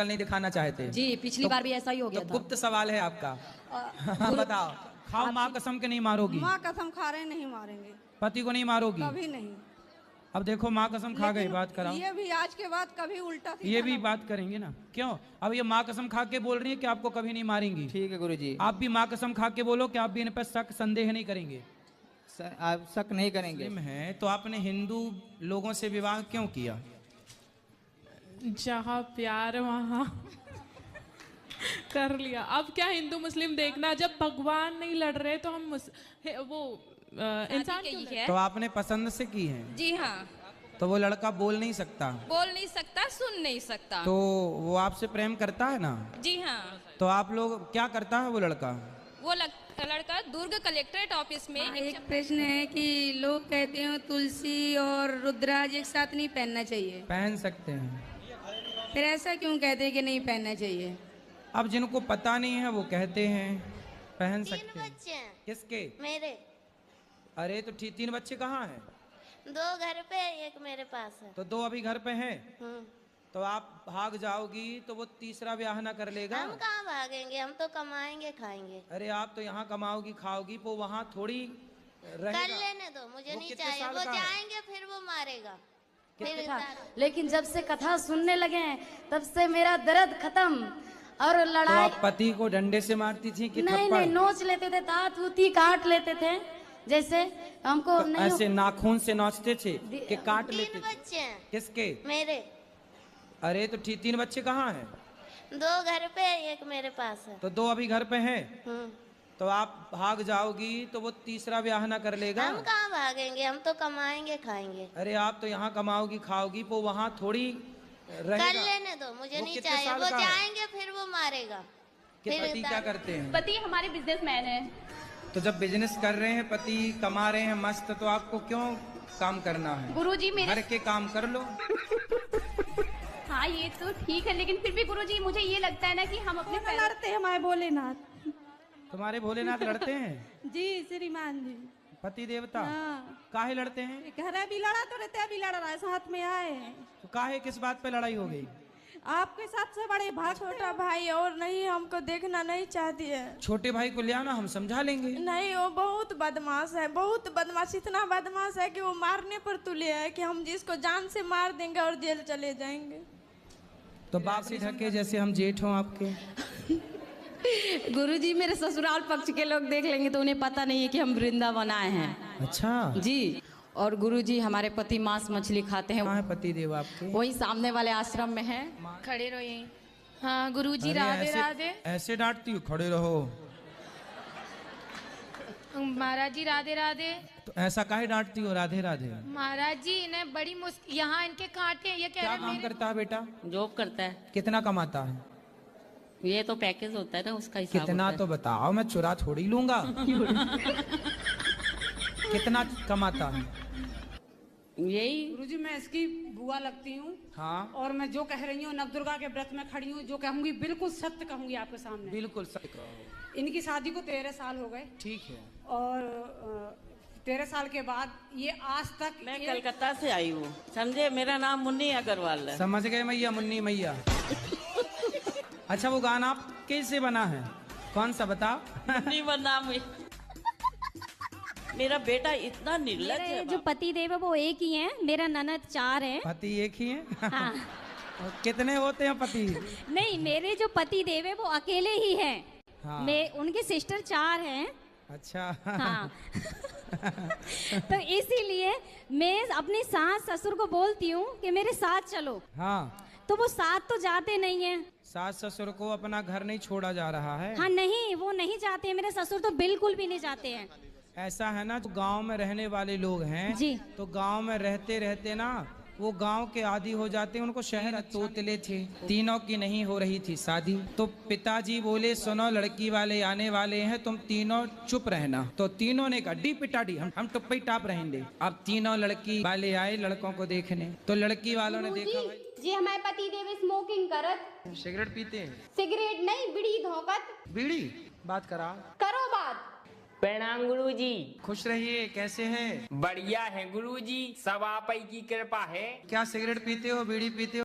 शक्ल नहीं दिखाना चाहते? जी, पिछली बार भी ऐसा ही हो गया था। गुप्त सवाल है आपका। बताओ, खाओ माँ कसम के नहीं मारोगी? माँ कसम खा रहे नहीं मारेंगे, पति को नहीं मारोगी? कभी नहीं। अब देखो माँ कसम खा गई, लेकिन बात कराओ। ये भी आज के बाद कभी उल्टा सीधा ये भी ना बात करेंगे ना, क्यों? अब ये माँ कसम खा के बोल रही है कि आपको कभी नहीं मारेंगी। ठीक है गुरुजी, आप भी माँ कसम खा के बोलो कि आप भी इन पर शक संदेह नहीं करेंगे। आप शक नहीं करेंगे। मुस्लिम है तो आपने हिंदू लोगों से विवाह क्यों किया? जहाँ प्यार वहाँ कर लिया। अब क्या हिंदू मुस्लिम देखना, जब भगवान नहीं लड़ रहे तो हम इंसान क्यों लड़? तो आपने पसंद से की है? जी हाँ। तो वो लड़का बोल नहीं सकता? बोल नहीं सकता, सुन नहीं सकता। तो वो आपसे प्रेम करता है ना? जी हाँ। तो आप लोग क्या करता है वो लड़का? वो लड़का दुर्ग कलेक्ट्रेट ऑफिस में एक प्रश्न है कि लोग कहते हैं तुलसी और रुद्राज एक साथ नहीं पहनना चाहिए, पहन सकते हैं। फिर ऐसा क्यों कहते हैं कि नहीं पहनना चाहिए? अब जिनको पता नहीं है वो कहते हैं पहन सकते हैं। बच्चे हैं किसके? मेरे। अरे तो 3 बच्चे कहाँ हैं? 2 घर पे, एक मेरे पास है। तो 2 अभी घर पे हैं। हम्म। तो आप भाग जाओगी तो वो तीसरा ब्याह ना कर लेगा? हम कहाँ भागेंगे, हम तो कमाएंगे खाएंगे। अरे आप तो यहाँ कमाओगी खाओगी, वो वहाँ थोड़ी रहेगा। कर लेने दो, मुझे वो नहीं कितने चाहिए। साल वो का है? जाएंगे फिर वो मारेगा। फिर लेकिन जब से कथा सुनने लगे हैं तब से मेरा दर्द खत्म। और तो लड़ाई आप पति को डंडे से मारती थी कि नहीं थप्पड़? नहीं, नोच लेते थे, दांत उती काट लेते थे, जैसे हमको तो नहीं ऐसे नाखून से नोचते थे कि काट 3 लेते थे? बच्चे हैं किसके? मेरे। अरे तो 3 बच्चे कहाँ हैं? 2 घर पे, एक मेरे पास है। तो 2 अभी घर पे हैं। हम्म। तो आप भाग जाओगी तो वो तीसरा ब्याह ना कर लेगा? हम कहाँ भागेंगे, हम तो कमाएंगे खाएंगे। अरे आप तो यहाँ कमाओगी खाओगी, वो वहाँ थोड़ी कर रहेगा। लेने दो, मुझे वो नहीं कितने चाहिए। साल वो का है? जाएंगे फिर वो मारेगा। कि फिर पति क्या करते हैं? पति हमारे बिजनेसमैन है। तो जब बिजनेस कर रहे हैं, पति कमा रहे हैं मस्त, तो आपको क्यों काम करना है? गुरुजी मेरे घर के काम कर लो। हाँ ये तो ठीक है, लेकिन फिर भी गुरुजी मुझे ये लगता है ना कि हम अपने पैरों लड़ते हैं हमारे भोलेनाथ। तुम्हारे भोलेनाथ लड़ते हैं? जी श्रीमान जी। पति देवता हाँ। काहे लड़ते हैं? घर भी लड़ा तो रहते, अभी लड़ रहा है, साथ में आए हैं। तो काहे किस बात पे लड़ाई हो गई? आपके साथ से बड़े भाग छोटा भाई और नहीं, हमको देखना नहीं चाहती है। छोटे भाई को ले आना, हम समझा लेंगे। नहीं, वो बहुत बदमाश है, बहुत बदमाश, इतना बदमाश है कि वो मारने पर तुले है कि हम जिसको जान से मार देंगे और जेल चले जाएंगे। तो बाप से ढके जैसे हम जेठ हों आपके। गुरुजी मेरे ससुराल पक्ष के लोग देख लेंगे तो उन्हें पता नहीं है कि हम वृंदावन आए हैं। अच्छा जी। और गुरुजी हमारे पति मांस मछली खाते हैं। कहाँ है पति देव आपके? वही सामने वाले आश्रम में है। खड़े रहो यहीं। हाँ गुरुजी, अरे राधे ऐसे- राधे। ऐसे डांटती हो, खड़े रहो। महाराज जी राधे राधे। तो ऐसा काहे डांटती हो? राधे राधे। महाराज जी इन्हें बड़ी मुश्किल, यहाँ इनके कांटे हैं, ये कह क्या रहे काम मेरे करता है बेटा? जॉब करता है। कितना कमाता है? ये तो पैकेज होता है ना, उसका हिसाब कितना होता तो बताओ, मैं चुरा थोड़ी लूंगा। कितना कमाता है? है। यही गुरुजी मैं इसकी बुआ लगती हूँ। हाँ और मैं जो कह रही हूँ नवदुर्गा के व्रत में खड़ी हूँ, जो कहूंगी बिल्कुल सत्य कहूंगी आपके सामने। बिल्कुल सही कहो। इनकी शादी को 13 साल हो गए ठीक है। और 13 साल के बाद ये आज तक मैं कलकत्ता से आई हूँ, समझे। मेरा नाम मुन्नी अग्रवाल है। समझ गए मैया, मुन्नी मैया। अच्छा वो गाना आप कैसे बना है? कौन सा बताओ? मुन्नी बना मेरा बेटा इतना निर्लज है। जो पति देव है वो एक ही है, मेरा ननद 4 है। पति एक ही है? हाँ। और कितने होते हैं पति? नहीं, मेरे जो पति देव है वो अकेले ही हैं। हाँ। मैं उनके सिस्टर 4 हैं। अच्छा। हाँ। तो इसीलिए मैं अपनी सास ससुर को बोलती हूँ कि मेरे साथ चलो। हाँ तो वो साथ तो जाते नहीं है। सास ससुर को अपना घर नहीं छोड़ा जा रहा है। हाँ नहीं, वो नहीं जाते हैं, मेरे ससुर तो बिल्कुल भी नहीं जाते हैं। ऐसा है ना, जो गांव में रहने वाले लोग हैं जी। तो गांव में रहते रहते ना वो गांव के आदी हो जाते हैं, उनको शहर तोतले थे। तीनों की नहीं हो रही थी शादी, तो पिताजी बोले सुनो लड़की वाले आने वाले हैं, तुम तीनों चुप रहना। तो तीनों ने कहा डी पिटाडी, हम टुप्पी टाप रहेंगे। अब तीनों लड़की वाले आए लड़कों को देखने, तो लड़की वालों ने देखा भाई जी हमारे पति देव स्मोकिंग करत, सिगरेट पीते हैं। सिगरेट नहीं बीड़ी धोकत। बीड़ी बात करा करो बात। प्रणाम गुरुजी। खुश रहिए, कैसे हैं? बढ़िया है गुरुजी, सब आप ही की कृपा है। क्या सिगरेट पीते हो, बीड़ी पीते हो?